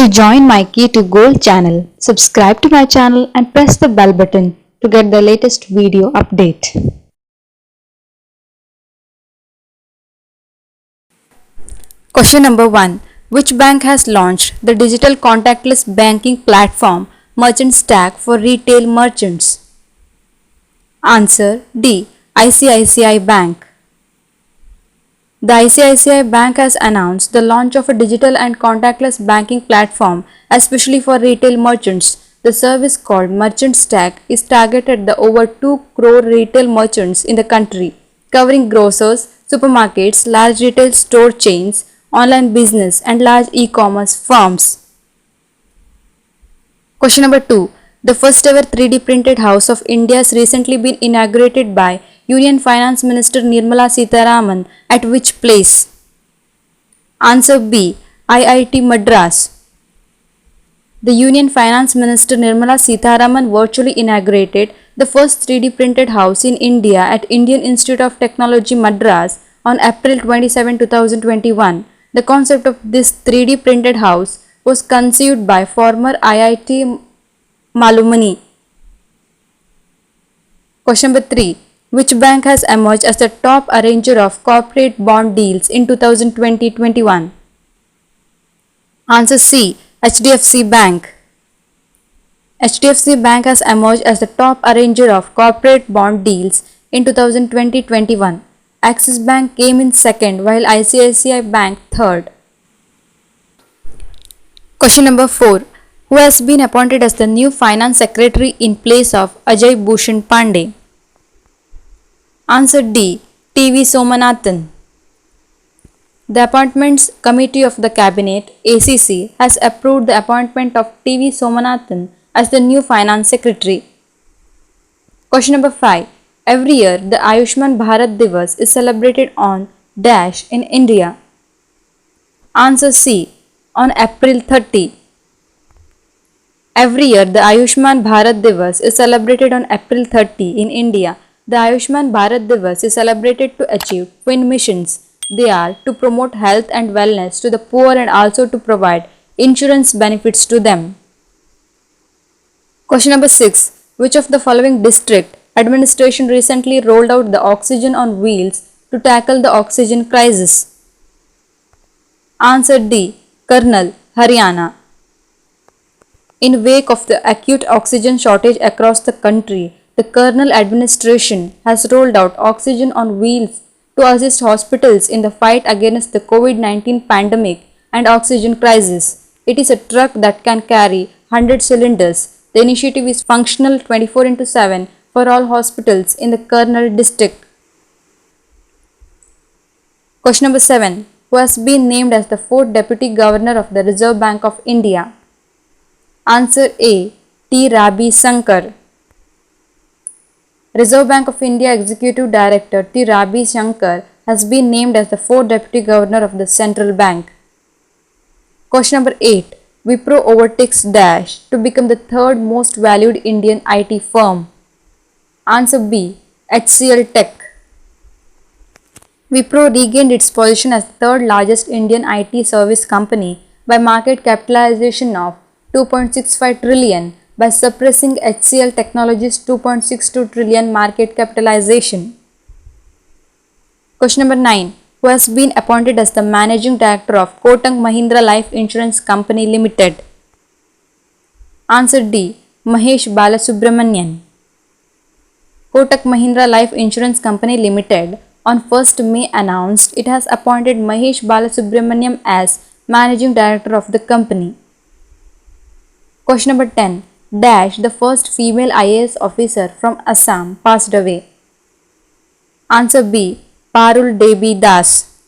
join my Key to Gold channel, subscribe to my channel and press the bell button to get the latest video update. Question number 1. Which bank has launched the digital contactless banking platform Merchant Stack for retail merchants? Answer D. ICICI Bank. The ICICI Bank has announced the launch of a digital and contactless banking platform especially for retail merchants. The service called Merchant Stack is targeted at the over 2 crore retail merchants in the country, covering grocers, supermarkets, large retail store chains, online business and large e-commerce firms. Question number 2. The first ever 3D printed House of India has recently been inaugurated by Union Finance Minister Nirmala Sitharaman at which place? Answer B. IIT Madras. The Union Finance Minister Nirmala Sitharaman virtually inaugurated the first 3D printed house in India at Indian Institute of Technology Madras on April 27, 2021. The concept of this 3D printed house was conceived by former IIT Malumani. Question number 3. Which bank has emerged as the top arranger of corporate bond deals in 2020-21? Answer C. HDFC Bank. HDFC Bank has emerged as the top arranger of corporate bond deals in 2020-21. Axis Bank came in second while ICICI Bank third. Question number 4. Who has been appointed as the new Finance Secretary in place of Ajay Bhushan Pandey? Answer D. T.V. Somanathan. The Appointments Committee of the Cabinet ACC has approved the appointment of T.V. Somanathan as the new Finance Secretary. Question number 5. Every year, the Ayushman Bharat Divas is celebrated on dash in India. Answer C. On April 30. Every year, the Ayushman Bharat Divas is celebrated on April 30 in India. The Ayushman Bharat Divas is celebrated to achieve twin missions. They are to promote health and wellness to the poor and also to provide insurance benefits to them. Question number 6. Which of the following district administration recently rolled out the oxygen on wheels to tackle the oxygen crisis? Answer D. Karnal, Haryana. In wake of the acute oxygen shortage across the country, the Karnal administration has rolled out oxygen on wheels to assist hospitals in the fight against the COVID-19 pandemic and oxygen crisis. It is a truck that can carry 100 cylinders. The initiative is functional 24/7 for all hospitals in the Karnal district. Question number 7. Who has been named as the 4th Deputy Governor of the Reserve Bank of India? Answer A. T. Ravi Shankar. Reserve Bank of India Executive Director T. Ravi Shankar has been named as the 4th Deputy Governor of the Central Bank. Question number 8. Wipro overtakes Dash to become the third most valued Indian IT firm. Answer B. HCL Tech. Wipro regained its position as the third largest Indian IT service company by market capitalization of 2.65 trillion by suppressing HCL Technologies' 2.62 trillion market capitalization. Question number 9. Who has been appointed as the Managing Director of Kotak Mahindra Life Insurance Company Limited? Answer D. Mahesh Balasubramanian. Kotak Mahindra Life Insurance Company Limited on 1st May announced it has appointed Mahesh Balasubramanian as Managing Director of the company. Question number 10. Dash, the first female IAS officer from Assam, passed away. Answer B. Parul Devi Das.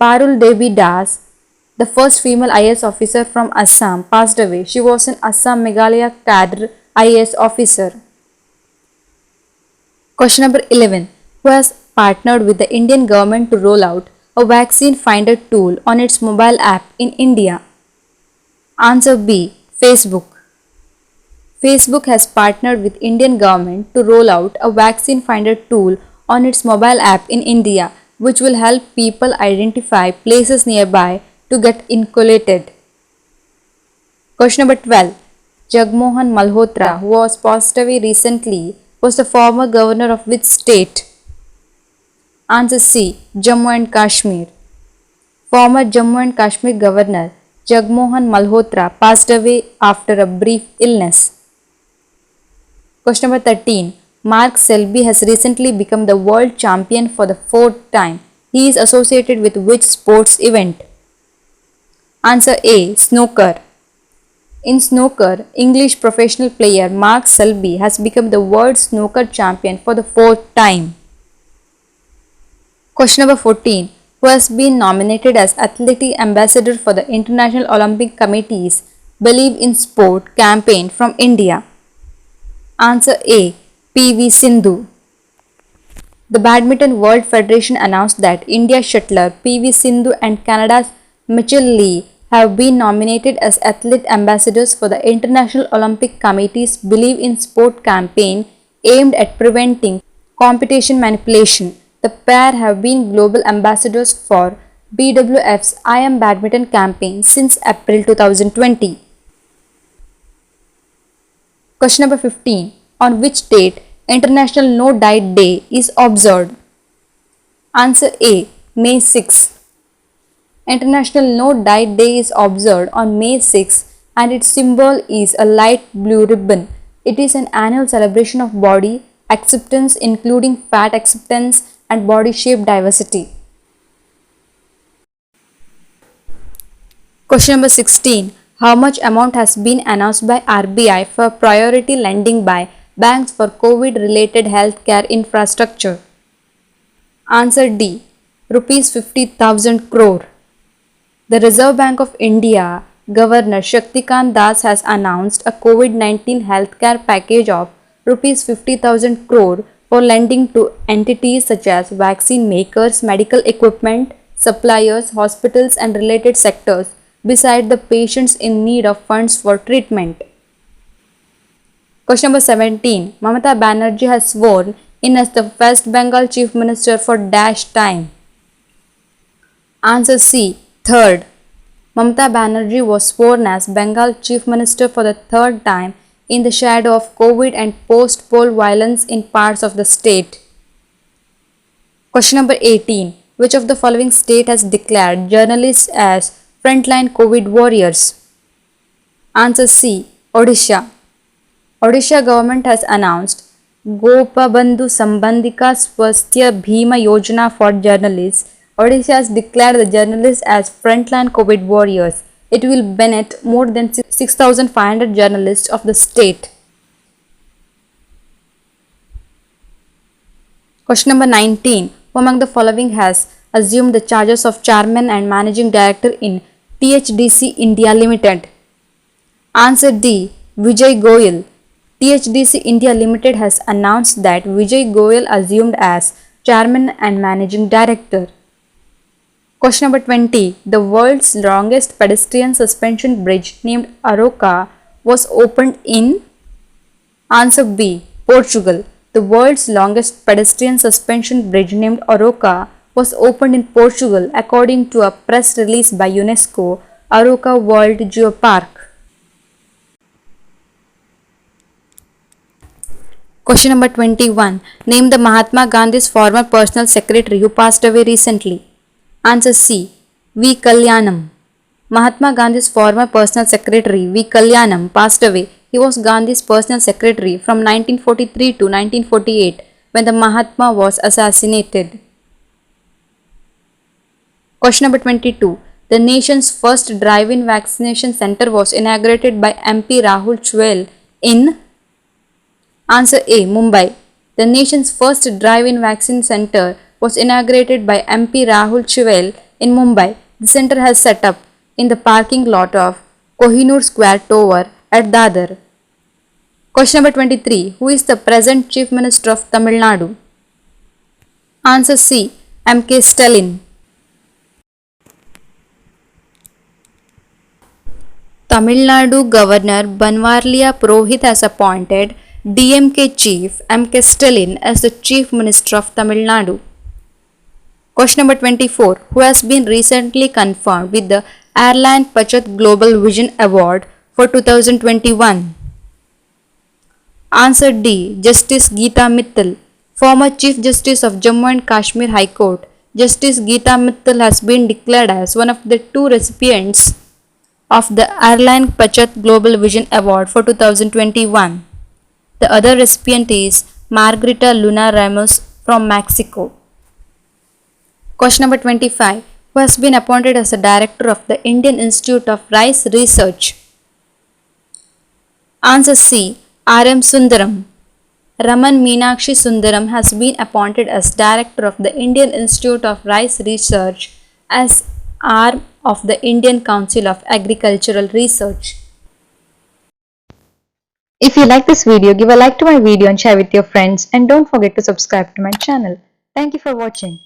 Parul Devi Das, the first female IAS officer from Assam, passed away. She was an Assam Meghalaya cadre IAS officer. Question number 11. Who has partnered with the Indian government to roll out a vaccine finder tool on its mobile app in India? Answer B. Facebook. Facebook has partnered with Indian government to roll out a vaccine finder tool on its mobile app in India, which will help people identify places nearby to get inoculated. Question number 12. Jagmohan Malhotra, who was passed away recently, was the former governor of which state? Answer C. Jammu and Kashmir. Former Jammu and Kashmir Governor Jagmohan Malhotra passed away after a brief illness. Question number 13. Mark Selby has recently become the world champion for the fourth time. He is associated with which sports event? Answer A. Snooker. In snooker, English professional player Mark Selby has become the world snooker champion for the fourth time. Question number 14. Who has been nominated as Athletic Ambassador for the International Olympic Committee's Believe in Sport campaign from India? Answer A. PV Sindhu. The Badminton World Federation announced that India's shuttler PV Sindhu and Canada's Mitchell Lee have been nominated as athlete ambassadors for the International Olympic Committee's Believe in Sport campaign aimed at preventing competition manipulation. The pair have been global ambassadors for BWF's I Am Badminton campaign since April 2020. Question number 15. On which date International No Diet Day is observed? Answer A. May 6. International No Diet Day is observed on May 6 and its symbol is a light blue ribbon. It is an annual celebration of body acceptance including fat acceptance and body shape diversity. Question number 16. How much amount has been announced by RBI for priority lending by banks for COVID-related healthcare infrastructure? Answer D. Rupees 50,000 crore. The Reserve Bank of India Governor Shaktikant Das has announced a COVID-19 healthcare package of rupees 50,000 crore for lending to entities such as vaccine makers, medical equipment suppliers, hospitals and related sectors, beside the patients in need of funds for treatment. Question number 17. Mamata Banerjee has sworn in as the West Bengal Chief Minister for dash time. Answer C. Third. Mamata Banerjee was sworn as Bengal Chief Minister for the third time in the shadow of COVID and post-poll violence in parts of the state. Question number 18. Which of the following state has declared journalists as frontline COVID warriors? Answer C. Odisha. Odisha government has announced Gopabandhu Sambandhika Swasthya Bhima Yojana for journalists. Odisha has declared the journalists as frontline COVID warriors. It will benefit more than 6,500 journalists of the state. Question number 19. Who among the following has assumed the charges of Chairman and Managing Director in THDC India Limited? Answer D. Vijay Goyal. THDC India Limited has announced that Vijay Goyal assumed as Chairman and Managing Director. Question number 20. The world's longest pedestrian suspension bridge named Aroca was opened in? Answer B. Portugal. The world's longest pedestrian suspension bridge named Aroca was opened in Portugal according to a press release by UNESCO Aroca World Geopark. Question number 21. Name the Mahatma Gandhi's former personal secretary who passed away recently. Answer C. V. Kalyanam. Mahatma Gandhi's former personal secretary V. Kalyanam passed away. He was Gandhi's personal secretary from 1943 to 1948 when the Mahatma was assassinated. Question number 22. The nation's first drive-in vaccination center was inaugurated by MP Rahul Chouel in? Answer A. Mumbai. The nation's first drive-in vaccine center was inaugurated by MP Rahul Chouel in Mumbai. The center has set up in the parking lot of Kohinoor Square Tower at Dadar. Question number 23. Who is the present Chief Minister of Tamil Nadu? Answer C. M.K. Stalin. Tamil Nadu Governor Banwarlia Purohit has appointed DMK Chief M.K. Stalin as the Chief Minister of Tamil Nadu. Question number 24. Who has been recently confirmed with the Airline Pachat Global Vision Award for 2021? Answer D. Justice Geeta Mittal, former Chief Justice of Jammu and Kashmir High Court. Justice Geeta Mittal has been declared as one of the two recipients of the Arline Pachat Global Vision Award for 2021. The other recipient is Margarita Luna Ramos from Mexico. Question number 25. Who has been appointed as the Director of the Indian Institute of Rice Research? Answer C. R.M. Sundaram. Raman Meenakshi Sundaram has been appointed as Director of the Indian Institute of Rice Research as arm of the Indian Council of Agricultural Research. If you like this video, give a like to my video and share with your friends, and don't forget to subscribe to my channel. Thank you for watching.